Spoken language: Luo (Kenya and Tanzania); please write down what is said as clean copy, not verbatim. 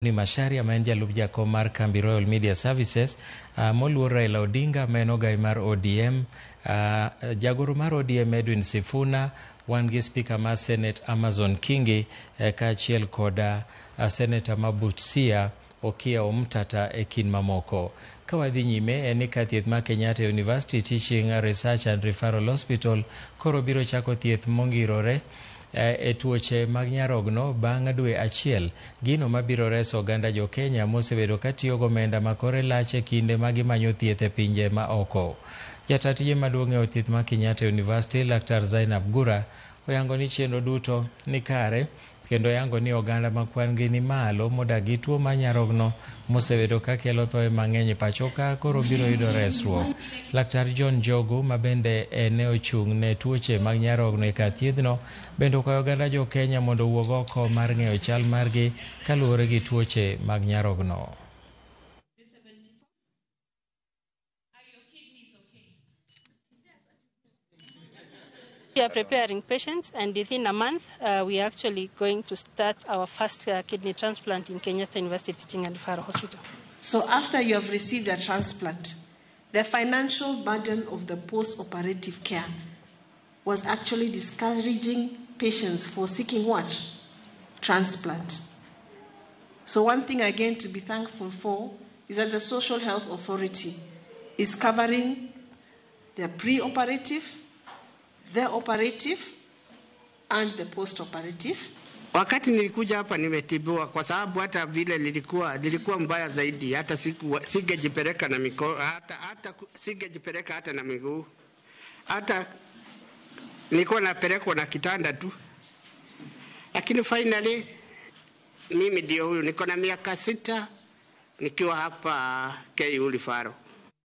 Ni Macharia ma en jalup jakom mar kambi Royal Media Services, moluor Raila Odinga ma en ogai mar ODM, jagoro mar ODM Edwin Sifuna, wan gi speaker mar Senate Amazon Kingi, kaachiel koda Senator ma Busia Okiya Omtata e kin mamoko. Ka wadhi nyime en ni ka thieth ma Kenyatta University Teaching Research and Referral Hospital koro biro chako thieth mongirore e tuoche mag nyarogno bang' dwe achiel. Gino mabiro reso oganda jo Kenya mosebedo katiyo gomenda makore lach e kinde ma gimanyo thieth e pinje ma oko. Jata tije maduong' e od thieth ma Kenyatta University Laktar Zainab Gura oyango ni chenro duto ni kare kendo yango ni oganda ma kwan gi ni malo modak gi tuo ma nyarogno mosebedo ka kelo thoe mang'eny pacho ka koro biro yudo resruok. Laktar John Jogu ma bende ne ochung' ne tuoche mag nyarogno e kar thiethno bende okwayo oganda jo Kenya mondo owuog oko mar ng'eyo chal margi kaluwore gi tuoche mag nyarogno. We are preparing patients, and within a month, we are actually going to start our first kidney transplant in Kenyatta University Teaching and Referral Hospital. So after you have received a transplant, the financial burden of the post-operative care was actually discouraging patients for seeking what? Transplant. So one thing again to be thankful for is that the Social Health Authority is covering the pre-operative, the operative and the post-operative. Wakati nilikuja hapa nimetibiwa kwa sababu hata vile nilikuwa mbaya zaidi, hata singejipeleka na mikono, hata singejipeleka hata na miguu. Hata nilikuwa napelekwa na kitanda tu. Lakini finally mimi ndio huyu, niko na miaka 6 nikiwa hapa KU Referral.